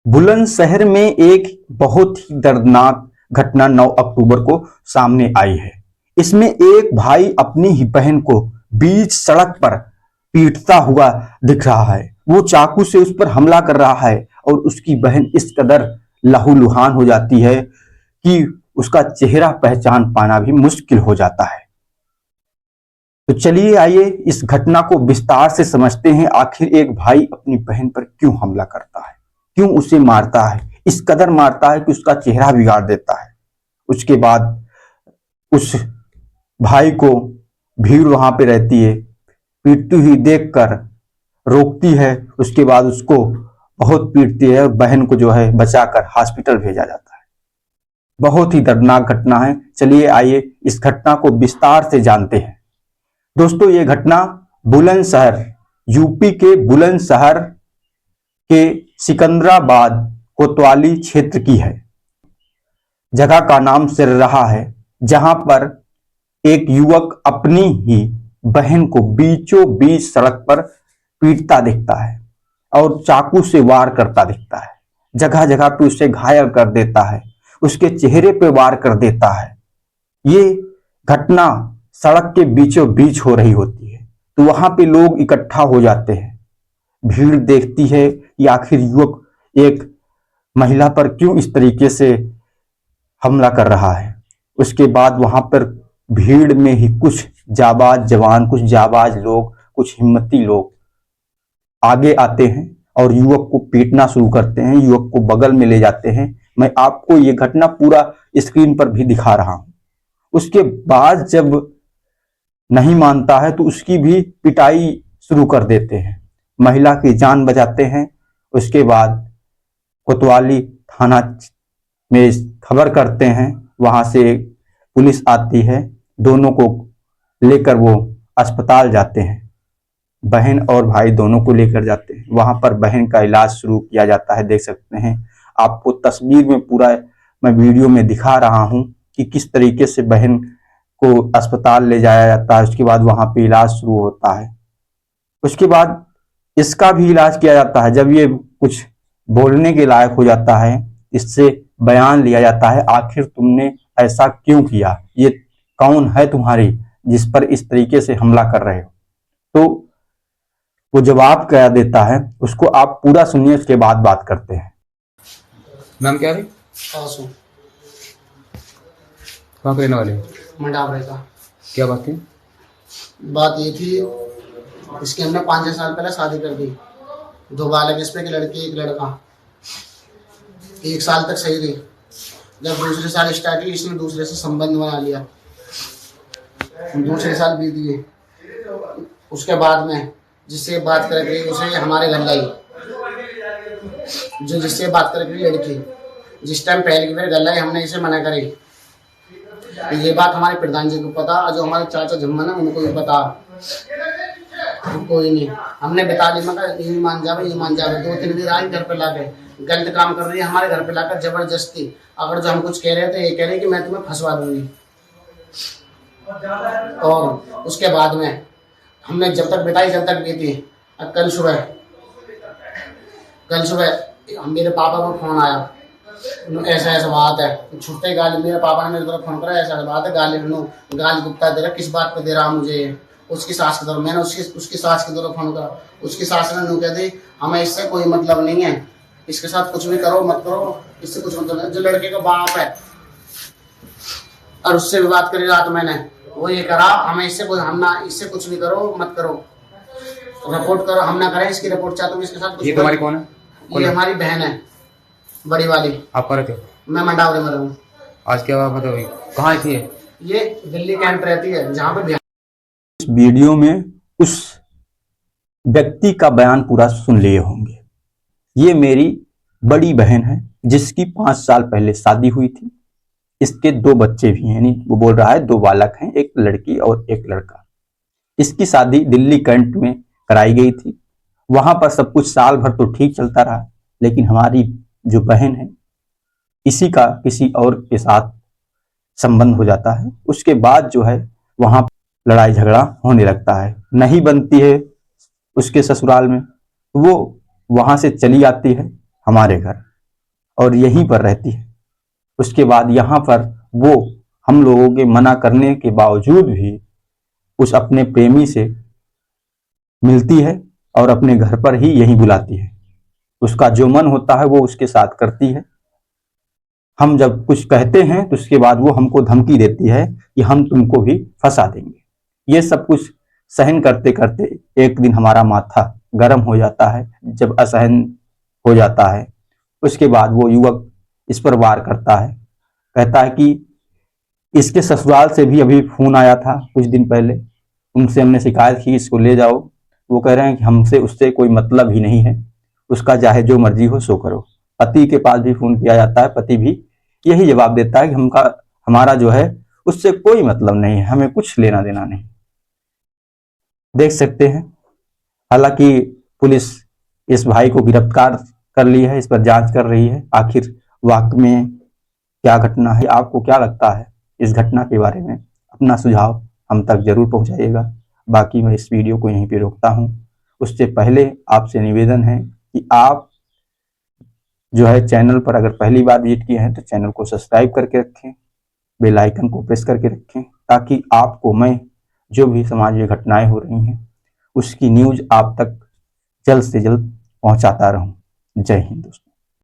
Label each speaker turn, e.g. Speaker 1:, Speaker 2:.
Speaker 1: बुलंदशहर में एक बहुत ही दर्दनाक घटना 9 अक्टूबर को सामने आई है। इसमें एक भाई अपनी ही बहन को बीच सड़क पर पीटता हुआ दिख रहा है। वो चाकू से उस पर हमला कर रहा है और उसकी बहन इस कदर लहूलुहान हो जाती है कि उसका चेहरा पहचान पाना भी मुश्किल हो जाता है। तो चलिए आइए इस घटना को विस्तार से समझते हैं। आखिर एक भाई अपनी बहन पर क्यों हमला करता है, क्यों उसे मारता है, इस कदर मारता है कि उसका चेहरा बिगाड़ देता है। उसके बाद उस भाई को भीड़ वहां पे रहती है, पीटती हुई देखकर रोकती है। उसके बाद उसको बहुत पीटती है और बहन को जो है बचाकर हॉस्पिटल भेजा जाता है। बहुत ही दर्दनाक घटना है। चलिए आइए इस घटना को विस्तार से जानते हैं। दोस्तों, ये घटना बुलंदशहर, यूपी के बुलंदशहर के सिकंदराबाद कोतवाली क्षेत्र की है। जगह का नाम सिरहा है, जहां पर एक युवक अपनी ही बहन को बीचों बीच सड़क पर पीटता दिखता है और चाकू से वार करता दिखता है। जगह जगह पे उसे घायल कर देता है, उसके चेहरे पे वार कर देता है। ये घटना सड़क के बीचों बीच हो रही होती है, तो वहां पे लोग इकट्ठा हो जाते हैं। भीड़ देखती है कि आखिर युवक एक महिला पर क्यों इस तरीके से हमला कर रहा है। उसके बाद वहां पर भीड़ में ही कुछ जाबाज जवान, कुछ जाबाज लोग, कुछ हिम्मती लोग आगे आते हैं और युवक को पीटना शुरू करते हैं, युवक को बगल में ले जाते हैं। मैं आपको ये घटना पूरा स्क्रीन पर भी दिखा रहा हूं। उसके बाद जब नहीं मानता है तो उसकी भी पिटाई शुरू कर देते हैं, महिला की जान बचाते हैं। उसके बाद कोतवाली थाना में खबर करते हैं, वहां से पुलिस आती है, दोनों को लेकर वो अस्पताल जाते हैं। बहन और भाई दोनों को लेकर जाते हैं, वहां पर बहन का इलाज शुरू किया जाता है। देख सकते हैं आपको तस्वीर में, पूरा मैं वीडियो में दिखा रहा हूं कि किस तरीके से बहन को अस्पताल ले जाया जाता है। उसके बाद वहां पे इलाज शुरू होता है। उसके बाद इसका भी इलाज किया जाता है। जब ये कुछ बोलने के लायक हो जाता है, इससे बयान लिया जाता है, आखिर तुमने ऐसा क्यों किया, ये कौन है तुम्हारी जिस पर इस तरीके से हमला कर रहे हो। तो वो जवाब क्या देता है उसको आप पूरा सुनिए, उसके बाद बात करते हैं।
Speaker 2: नाम क्या है?
Speaker 3: आंसू।
Speaker 2: कहाँ के रहने वाले हो?
Speaker 3: मंडावरे का।
Speaker 2: क्या बात थी?
Speaker 3: बात ये थी, इसके हमने 5-6 साल पहले शादी कर दी। 2 बालक, इसमें एक लड़की एक लड़का। 1 साल तक सही रही। जब दूसरे साल स्टार्ट हुई, इसने दूसरे से संबंध बना लिया। दूसरे साल बीत गए। उसके बाद में जिससे बात कर रही उसे हमारे घर लाई, जो जिससे बात कर रही लड़की, जिस टाइम पहले की बार घर लाई, हमने इसे मना करी। ये बात हमारे प्रधान जी को पता, जो हमारे चाचा जम्मन है उनको भी पता। कोई नहीं, हमने बता दी, मगर ये मान जावे, ये मान जावे। 2-3 दिन आज घर पे ला गए, गलत काम कर रही है हमारे घर पे लाकर जबरदस्ती। अगर जो हम कुछ कह रहे थे, ये कह रहे कि मैं तुम्हें फंसवा दूंगी। और उसके बाद में हमने जब तक बिताई, जब तक बीती। कल सुबह मेरे पापा को फोन आया, ऐसा ऐसा बात है। छुट्टे गाली, मेरे पापा ने मेरे तरफ फोन करा, ऐसा बात है, गाली गुप्ता दे रहा, किस बात पे दे रहा मुझे। उसकी सास की तरफ, मैंने उसकी सास की तरफ फोन करा। उसकी सास ने कह दी, हमें इससे कोई मतलब नहीं है, इसके साथ कुछ भी करो मत करो, इससे कुछ मतलब नहीं। जो लड़के का बाप है और उससे भी बात करी रात मैंने, वो ये करा, हमें इससे कोई, हम ना इससे कुछ भी करो मत करो, रिपोर्ट करो, हम ना करें इसकी रिपोर्ट। चाहते इसके साथ कुछ।
Speaker 2: ये तुम्हारी कौन है?
Speaker 3: ये हमारी बहन है, बड़ी वाली।
Speaker 2: आप कहाँ रहते हो?
Speaker 3: मैं मंडावरे में रहूँ।
Speaker 2: आज क्या बात हुई? कहाँ थी
Speaker 3: ये दिल्ली कैंट रहती है, जहाँ पे।
Speaker 1: इस वीडियो में उस व्यक्ति का बयान पूरा सुन लिए होंगे। ये मेरी बड़ी बहन है, जिसकी 5 साल पहले शादी हुई थी। इसके 2 बच्चे भी हैं, यानी वो बोल रहा है 2 बालक हैं, एक लड़की और एक लड़का। इसकी शादी दिल्ली कैंट में कराई गई थी। वहां पर सब कुछ साल भर तो ठीक चलता रहा, लेकिन हमारी जो बहन है, इसी का किसी और के साथ संबंध हो जाता है। उसके बाद जो है वहां लड़ाई झगड़ा होने लगता है, नहीं बनती है उसके ससुराल में, वो वहां से चली आती है हमारे घर। और यहीं पर रहती है। उसके बाद यहाँ पर वो हम लोगों के मना करने के बावजूद भी उस अपने प्रेमी से मिलती है और अपने घर पर ही यहीं बुलाती है। उसका जो मन होता है वो उसके साथ करती है। हम जब कुछ कहते हैं तो उसके बाद वो हमको धमकी देती है कि हम तुमको भी फंसा देंगे। ये सब कुछ सहन करते करते एक दिन हमारा माथा गर्म हो जाता है। जब असहन हो जाता है उसके बाद वो युवक इस पर वार करता है। कहता है कि इसके ससुराल से भी अभी फोन आया था कुछ दिन पहले, उनसे हमने शिकायत की इसको ले जाओ। वो कह रहे हैं कि हमसे उससे कोई मतलब ही नहीं है, उसका चाहे जो मर्जी हो सो करो। पति के पास भी फोन किया जाता है, पति भी यही जवाब देता है कि हमारा जो है उससे कोई मतलब नहीं है, हमें कुछ लेना देना नहीं। देख सकते हैं। हालांकि पुलिस इस भाई को गिरफ्तार कर ली है, इस पर जांच कर रही है आखिर वाकई में क्या घटना है। आपको क्या लगता है इस घटना के बारे में? अपना सुझाव हम तक जरूर पहुंचाइएगा। बाकी मैं इस वीडियो को यहीं पे रोकता हूं। उससे पहले आपसे निवेदन है कि आप जो है चैनल पर अगर पहली बार विजिट किए हैं तो चैनल को सब्सक्राइब करके रखें, बेल आइकन को प्रेस करके रखें, ताकि आपको मैं जो भी समाज में घटनाएं हो रही हैं उसकी न्यूज आप तक जल्द से जल्द पहुंचाता रहूं। जय हिंद दोस्तों।